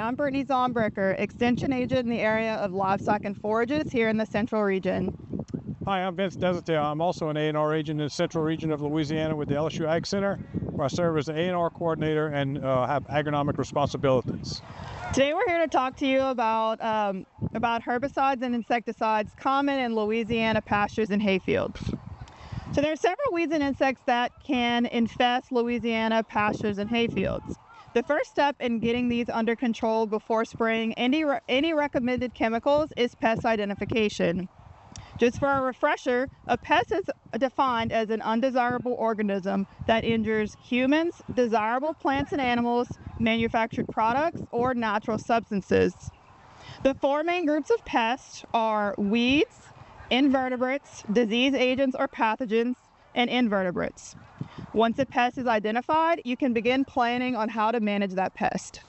I'm Brittany Zaunbrecher, Extension Agent in the area of Livestock and Forages here in the Central Region. Hi, I'm Vince Deshotel. I'm also an A&R agent in the Central Region of Louisiana with the LSU AgCenter, where I serve as an A&R coordinator and have agronomic responsibilities. Today we're here to talk to you about herbicides and insecticides common in Louisiana pastures and hayfields. So there are several weeds and insects that can infest Louisiana pastures and hayfields. The first step in getting these under control before spraying any recommended chemicals is pest identification. Just for a refresher, a pest is defined as an undesirable organism that injures humans, desirable plants and animals, manufactured products, or natural substances. The four main groups of pests are weeds, invertebrates, disease agents or pathogens, and invertebrates. Once a pest is identified, you can begin planning on how to manage that pest.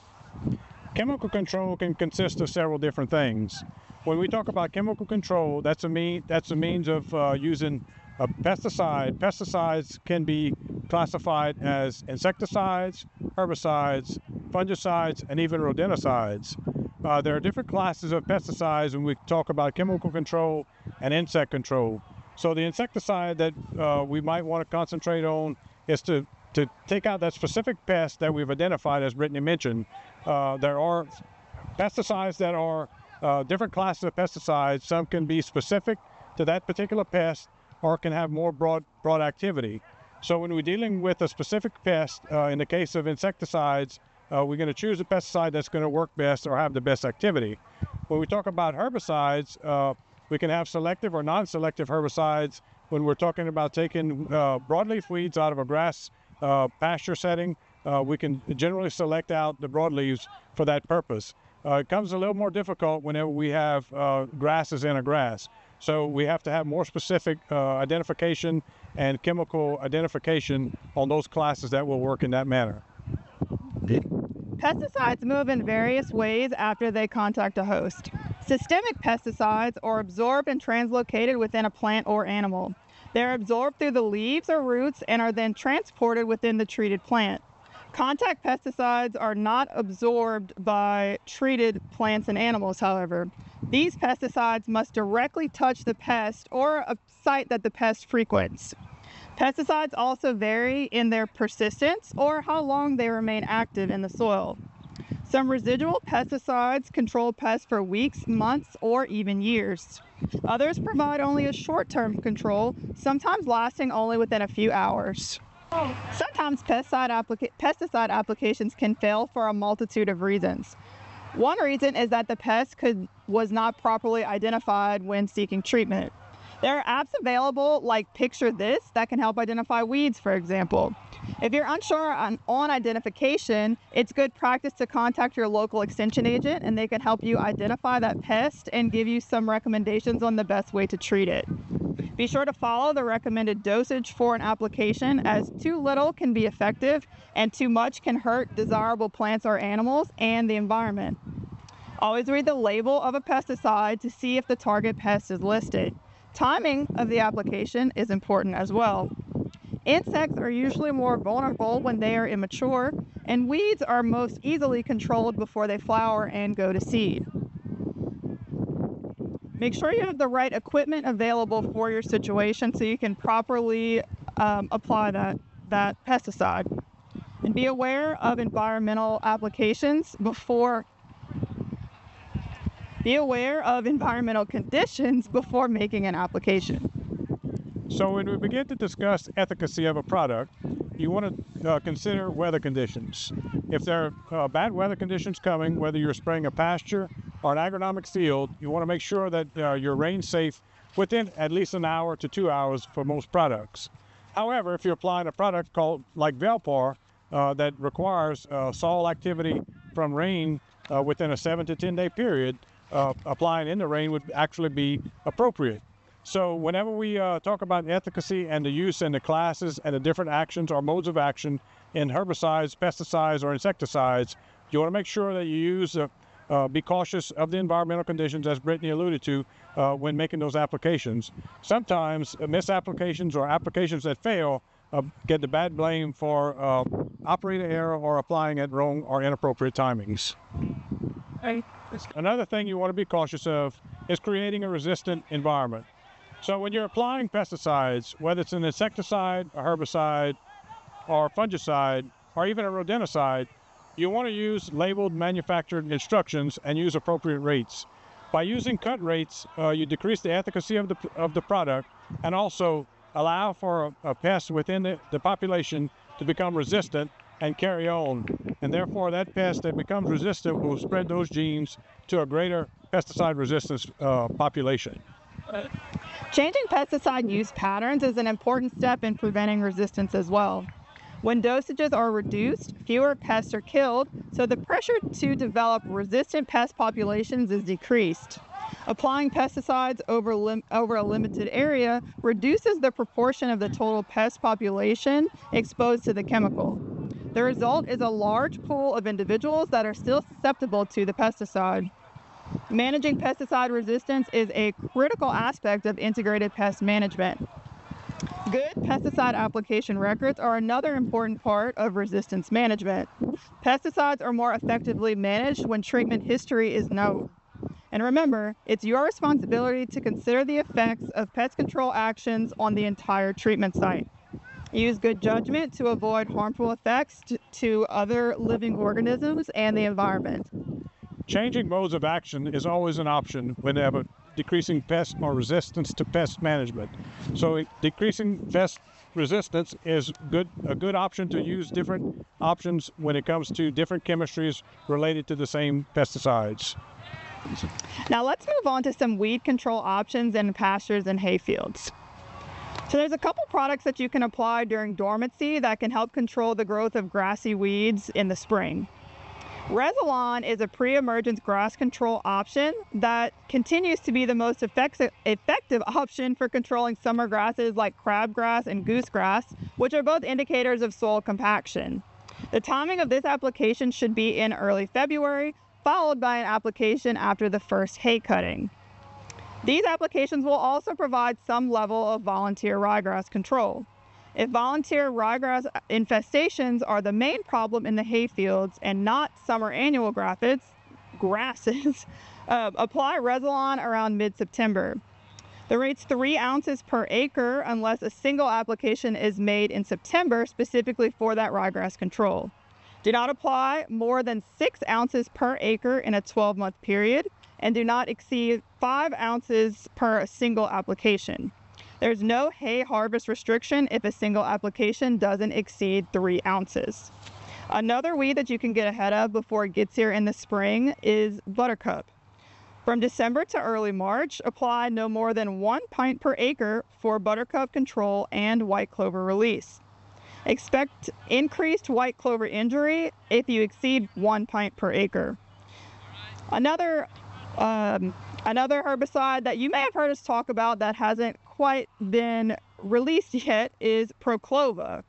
Chemical control can consist of several different things. When we talk about chemical control, that's a means of using a pesticide. Pesticides can be classified as insecticides, herbicides, fungicides, and even rodenticides. There are different classes of pesticides when we talk about chemical control and insect control. So the insecticide that we might want to concentrate on is to take out that specific pest that we've identified, as Brittany mentioned. There are pesticides that are different classes of pesticides. Some can be specific to that particular pest or can have more broad activity. So when we're dealing with a specific pest, in the case of insecticides, we're going to choose a pesticide that's going to work best or have the best activity. When we talk about herbicides, we can have selective or non-selective herbicides. When we're talking about taking broadleaf weeds out of a grass pasture setting, we can generally select out the broadleaves for that purpose. It comes a little more difficult whenever we have grasses in a grass. So we have to have more specific identification and chemical identification on those classes that will work in that manner. Pesticides move in various ways after they contact a host. Systemic pesticides are absorbed and translocated within a plant or animal. They're absorbed through the leaves or roots and are then transported within the treated plant. Contact pesticides are not absorbed by treated plants and animals, however. These pesticides must directly touch the pest or a site that the pest frequents. Pesticides also vary in their persistence or how long they remain active in the soil. Some residual pesticides control pests for weeks, months, or even years. Others provide only a short-term control, sometimes lasting only within a few hours. Sometimes pesticide applications can fail for a multitude of reasons. One reason is that the pest was not properly identified when seeking treatment. There are apps available like Picture This that can help identify weeds, for example. If you're unsure on identification, it's good practice to contact your local extension agent and they can help you identify that pest and give you some recommendations on the best way to treat it. Be sure to follow the recommended dosage for an application, as too little can be effective and too much can hurt desirable plants or animals and the environment. Always read the label of a pesticide to see if the target pest is listed. Timing of the application is important as well. Insects are usually more vulnerable when they are immature, and weeds are most easily controlled before they flower and go to seed. Make sure you have the right equipment available for your situation so you can properly apply that pesticide. And be aware of environmental applications Be aware of environmental conditions before making an application. So when we begin to discuss efficacy of a product, you want to consider weather conditions. If there are bad weather conditions coming, whether you're spraying a pasture or an agronomic field, you want to make sure that you're rain safe within at least an hour to 2 hours for most products. However, if you're applying a product called like Velpar that requires soil activity from rain within a 7 to 10 day period, applying in the rain would actually be appropriate. So whenever we talk about efficacy and the use and the classes and the different actions or modes of action in herbicides, pesticides, or insecticides, you want to make sure that you use, be cautious of the environmental conditions, as Brittany alluded to, when making those applications. Sometimes misapplications or applications that fail get the bad blame for operator error or applying at wrong or inappropriate timings. Another thing you want to be cautious of is creating a resistant environment. So when you're applying pesticides, whether it's an insecticide, a herbicide, or a fungicide, or even a rodenticide, you want to use labeled manufactured instructions and use appropriate rates. By using cut rates, you decrease the efficacy of the product and also allow for a pest within the population to become resistant and carry on. And therefore, that pest that becomes resistant will spread those genes to a greater pesticide resistance population. Changing pesticide use patterns is an important step in preventing resistance as well. When dosages are reduced, fewer pests are killed, so the pressure to develop resistant pest populations is decreased. Applying pesticides over a limited area reduces the proportion of the total pest population exposed to the chemical. The result is a large pool of individuals that are still susceptible to the pesticide. Managing pesticide resistance is a critical aspect of integrated pest management. Good pesticide application records are another important part of resistance management. Pesticides are more effectively managed when treatment history is known. And remember, it's your responsibility to consider the effects of pest control actions on the entire treatment site. Use good judgment to avoid harmful effects to other living organisms and the environment. Changing modes of action is always an option whenever decreasing pest or resistance to pest management. So decreasing pest resistance is a good option to use different options when it comes to different chemistries related to the same pesticides. Now let's move on to some weed control options in pastures and hayfields. So there's a couple products that you can apply during dormancy that can help control the growth of grassy weeds in the spring. Resilon is a pre-emergence grass control option that continues to be the most effective option for controlling summer grasses like crabgrass and goosegrass, which are both indicators of soil compaction. The timing of this application should be in early February, followed by an application after the first hay cutting. These applications will also provide some level of volunteer ryegrass control. If volunteer ryegrass infestations are the main problem in the hayfields and not summer annual grasses, apply Resilon around mid-September. The rate's 3 ounces per acre unless a single application is made in September specifically for that ryegrass control. Do not apply more than 6 ounces per acre in a 12-month period and do not exceed 5 ounces per single application. There's no hay harvest restriction if a single application doesn't exceed 3 ounces. Another weed that you can get ahead of before it gets here in the spring is buttercup. From December to early March, apply no more than 1 pint per acre for buttercup control and white clover release. Expect increased white clover injury if you exceed 1 pint per acre. Another herbicide that you may have heard us talk about that hasn't quite been released yet is Proclova.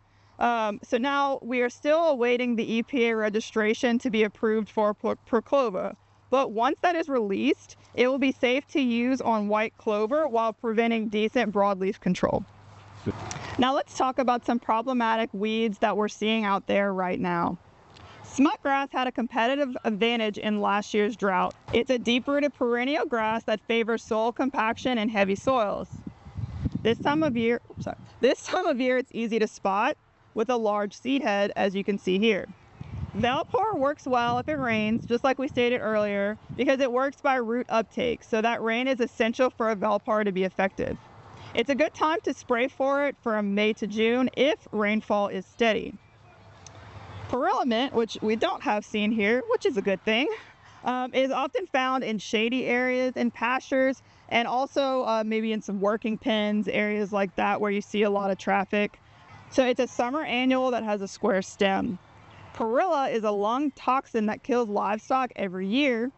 So now we are still awaiting the EPA registration to be approved for Proclova. But once that is released, it will be safe to use on white clover while preventing decent broadleaf control. Now let's talk about some problematic weeds that we're seeing out there right now. Smutgrass had a competitive advantage in last year's drought. It's a deep-rooted perennial grass that favors soil compaction and heavy soils. This time of year, it's easy to spot with a large seed head, as you can see here. Valpar works well if it rains, just like we stated earlier, because it works by root uptake, so that rain is essential for a Valpar to be effective. It's a good time to spray for it from May to June if rainfall is steady. Perilla mint, which we don't have seen here, which is a good thing, is often found in shady areas and pastures, and also maybe in some working pens, areas like that where you see a lot of traffic. So it's a summer annual that has a square stem. Perilla is a lung toxin that kills livestock every year.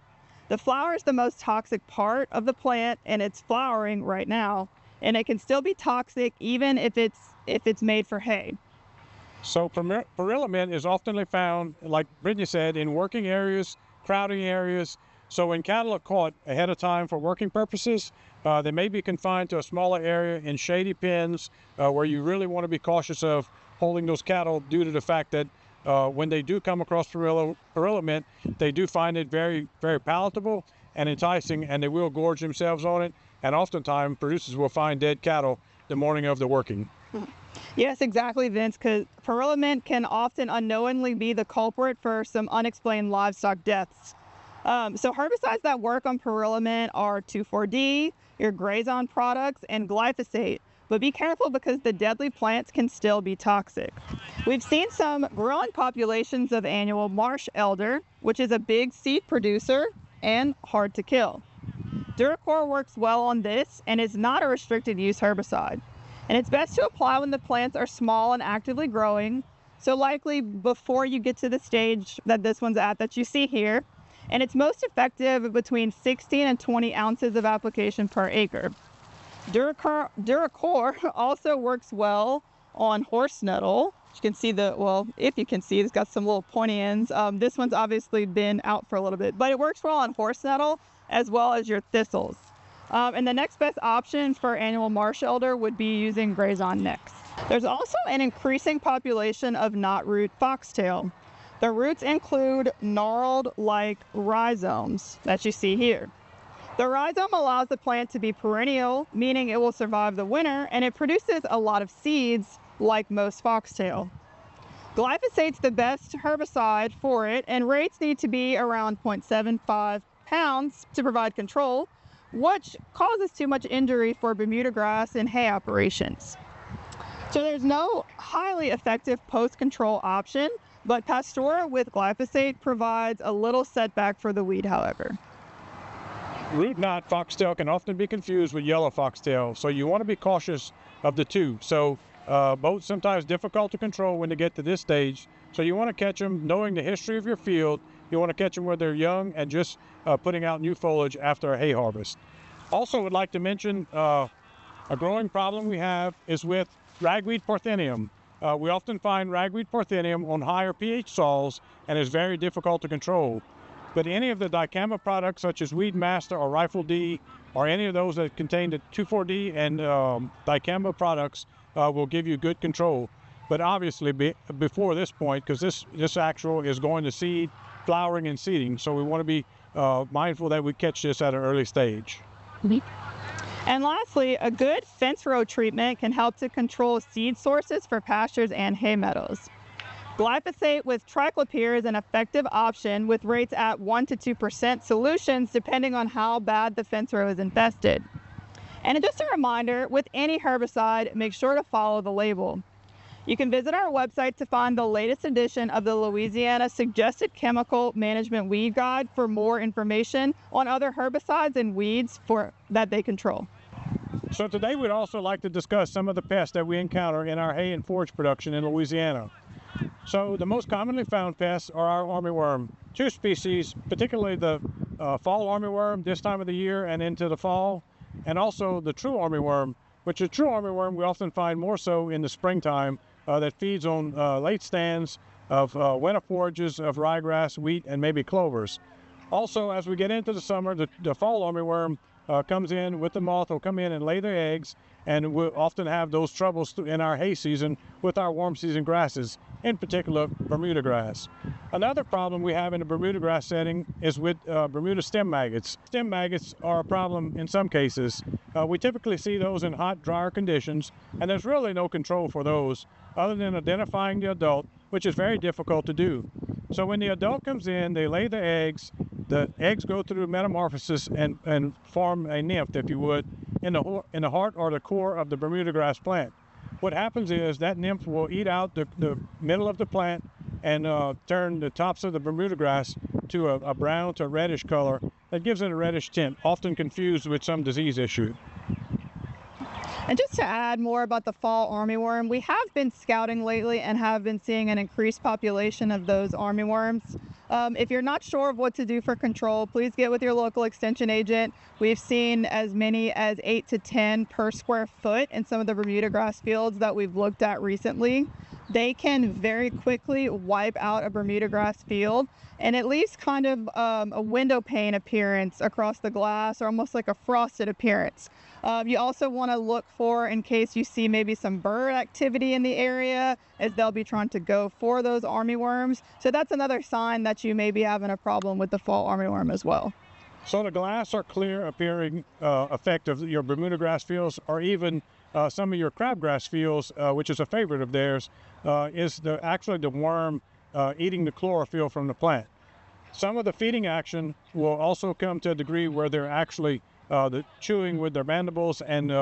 The flower is the most toxic part of the plant, and it's flowering right now, and it can still be toxic even if it's made for hay. So perilla mint is often found, like Brittany said, in working areas, crowding areas. So when cattle are caught ahead of time for working purposes, they may be confined to a smaller area in shady pens where you really want to be cautious of holding those cattle due to the fact that when they do come across perilla mint, they do find it very, very palatable and enticing, and they will gorge themselves on it. And oftentimes, producers will find dead cattle the morning of the working. Yes, exactly, Vince, because perilla mint can often unknowingly be the culprit for some unexplained livestock deaths. So herbicides that work on perilla mint are 2,4-D, your Grazon products, and glyphosate. But be careful because the deadly plants can still be toxic. We've seen some growing populations of annual marsh elder, which is a big seed producer and hard to kill. Duracor works well on this and is not a restricted use herbicide. And it's best to apply when the plants are small and actively growing, so likely before you get to the stage that this one's at that you see here. And it's most effective between 16 and 20 ounces of application per acre. Duracor also works well on horse nettle. You can see if you can see, it's got some little pointy ends. This one's obviously been out for a little bit, but it works well on horse nettle as well as your thistles. And the next best option for annual marsh elder would be using Grazon next. There's also an increasing population of knotroot foxtail. The roots include gnarled-like rhizomes that you see here. The rhizome allows the plant to be perennial, meaning it will survive the winter, and it produces a lot of seeds like most foxtail. Glyphosate's the best herbicide for it, and rates need to be around 0.75 pounds to provide control, which causes too much injury for Bermuda grass and hay operations. So there's no highly effective post-control option, but Pasture with glyphosate provides a little setback for the weed, however. Root knot foxtail can often be confused with yellow foxtail, so you want to be cautious of the two. So both sometimes difficult to control when they get to this stage. So you want to catch them knowing the history of your field. You want to catch them when they're young and just putting out new foliage after a hay harvest. Also would like to mention a growing problem we have is with ragweed parthenium. We often find ragweed parthenium on higher pH soils and is very difficult to control. But any of the dicamba products such as Weed Master or Rifle D or any of those that contain the 2,4-D and dicamba products will give you good control. But obviously before this point, because this actual is going to seed, flowering, and seeding, so we want to be mindful that we catch this at an early stage. And lastly, a good fence row treatment can help to control seed sources for pastures and hay meadows. Glyphosate with triclopyr is an effective option with rates at 1 to 2% solutions depending on how bad the fence row is infested. And just a reminder, with any herbicide, make sure to follow the label. You can visit our website to find the latest edition of the Louisiana Suggested Chemical Management Weed Guide for more information on other herbicides and weeds that they control. So today we'd also like to discuss some of the pests that we encounter in our hay and forage production in Louisiana. So the most commonly found pests are our armyworm. Two species, particularly the fall armyworm this time of the year and into the fall, and also the true armyworm, which a true armyworm we often find more so in the springtime that feeds on late stands of winter forages of ryegrass, wheat, and maybe clovers. Also, as we get into the summer, the fall armyworm comes in with the moth, will come in and lay their eggs, and we'll often have those troubles in our hay season with our warm season grasses, in particular Bermuda grass. Another problem we have in the Bermuda grass setting is with Bermuda stem maggots. Stem maggots are a problem in some cases. We typically see those in hot, drier conditions, and there's really no control for those other than identifying the adult, which is very difficult to do. So when the adult comes in, they lay the eggs go through metamorphosis and form a nymph, if you would, in the heart or the core of the Bermuda grass plant. What happens is that nymph will eat out the middle of the plant and turn the tops of the Bermuda grass to a brown to reddish color that gives it a reddish tint, often confused with some disease issue. And just to add more about the fall armyworm, we have been scouting lately and have been seeing an increased population of those armyworms. If you're not sure of what to do for control, please get with your local extension agent. We've seen as many as 8 to 10 per square foot in some of the Bermuda grass fields that we've looked at recently. they can very quickly wipe out a Bermuda grass field and at least kind of a window pane appearance across the glass, or almost like a frosted appearance. You also want to look for, in case you see maybe some bird activity in the area, as they'll be trying to go for those armyworms. So that's another sign that you may be having a problem with the fall armyworm as well. So the glass or clear appearing effect of your Bermuda grass fields, or even some of your crabgrass fields, which is a favorite of theirs, is actually the worm eating the chlorophyll from the plant. Some of the feeding action will also come to a degree where they're actually chewing with their mandibles and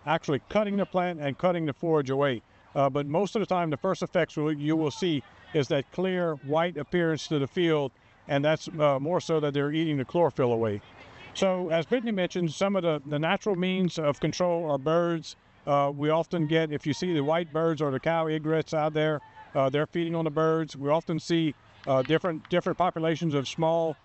actually cutting the plant and cutting the forage away. But most of the time, the first effects you will see is that clear white appearance to the field, and that's more so that they're eating the chlorophyll away. So as Brittany mentioned, some of the natural means of control are birds. We often get, if you see the white birds or the cow egrets out there, they're feeding on the birds. We often see different populations of small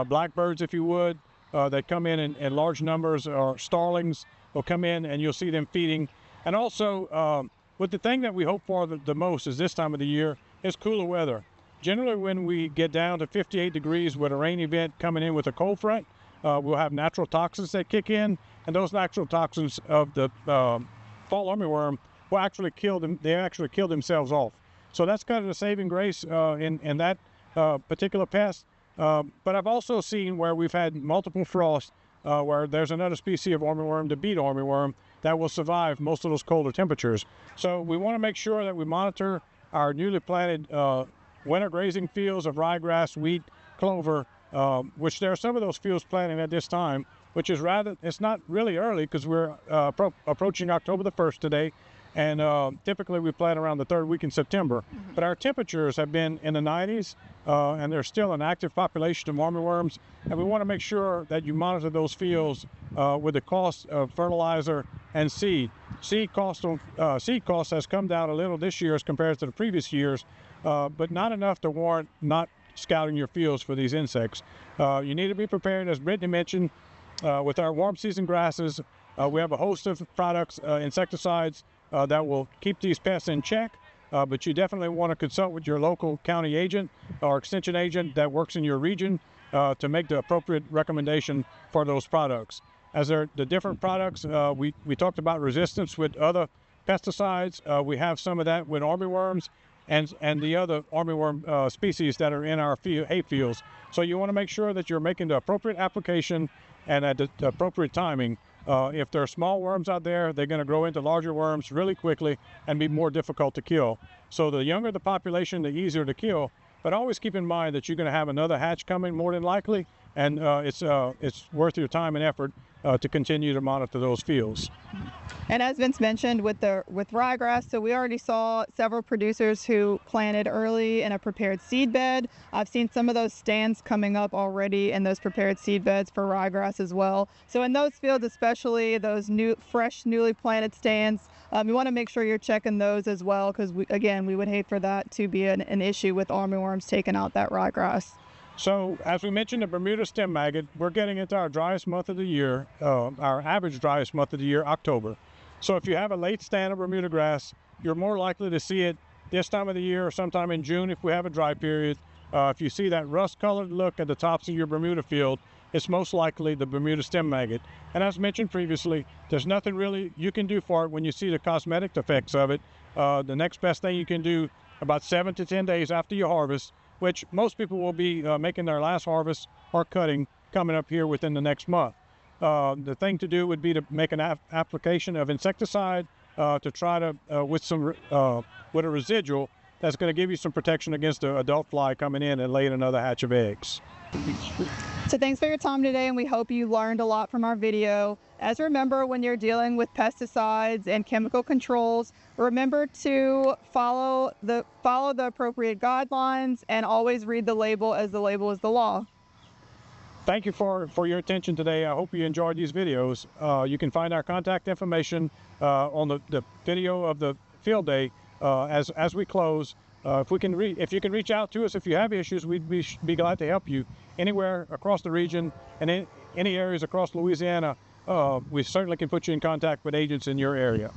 blackbirds, if you would, that come in large numbers, or starlings will come in and you'll see them feeding. And also, with the thing that we hope for the most is this time of the year is cooler weather. Generally, when we get down to 58 degrees with a rain event coming in with a cold front, we'll have natural toxins that kick in, and those natural toxins of the fall armyworm will actually kill them. They actually kill themselves off. So that's kind of the saving grace in that particular pest. But I've also seen where we've had multiple frosts, where there's another species of armyworm, the beet armyworm, that will survive most of those colder temperatures. So we want to make sure that we monitor our newly planted winter grazing fields of ryegrass, wheat, clover, which there are some of those fields planting at this time, which is it's not really early because we're approaching October the 1st today, and typically we plant around the 3rd week in September. But our temperatures have been in the 90s, and there's still an active population of armyworms, and we want to make sure that you monitor those fields with the cost of fertilizer and seed. Seed cost has come down a little this year as compared to the previous years, but not enough to warrant not scouting your fields for these insects. You need to be prepared, as Brittany mentioned, with our warm season grasses. We have a host of products, insecticides, that will keep these pests in check, but you definitely want to consult with your local county agent or extension agent that works in your region to make the appropriate recommendation for those products. As the different products, we talked about resistance with other pesticides. We have some of that with armyworms and the other armyworm species that are in our hay fields. So you want to make sure that you're making the appropriate application and at the appropriate timing. If there are small worms out there, they're going to grow into larger worms really quickly and be more difficult to kill. So the younger the population, the easier to kill. But always keep in mind that you're going to have another hatch coming more than likely, and it's worth your time and effort to continue to monitor those fields. And as Vince mentioned with ryegrass, so we already saw several producers who planted early in a prepared seed bed. I've seen some of those stands coming up already in those prepared seed beds for ryegrass as well. So in those fields, especially those newly planted stands, you want to make sure you're checking those as well, because we would hate for that to be an issue with armyworms taking out that ryegrass. So as we mentioned, the Bermuda stem maggot, we're getting into our driest month of the year, our average driest month of the year, October. So if you have a late stand of Bermuda grass, you're more likely to see it this time of the year or sometime in June if we have a dry period. If you see that rust-colored look at the tops of your Bermuda field, it's most likely the Bermuda stem maggot. And as mentioned previously, there's nothing really you can do for it when you see the cosmetic effects of it. The next best thing you can do about 7 to 10 days after you harvest, which most people will be making their last harvest or cutting coming up here within the next month. The thing to do would be to make an application of insecticide to try to, with a residual that's going to give you some protection against the adult fly coming in and laying another hatch of eggs. So thanks for your time today, and we hope you learned a lot from our video. As remember, when you're dealing with pesticides and chemical controls, remember to follow the appropriate guidelines and always read the label, as the label is the law. Thank you for your attention today. I hope you enjoyed these videos. You can find our contact information on the video of the field day as we close. If you can reach out to us if you have issues, we'd be glad to help you anywhere across the region and in any areas across Louisiana. We certainly can put you in contact with agents in your area.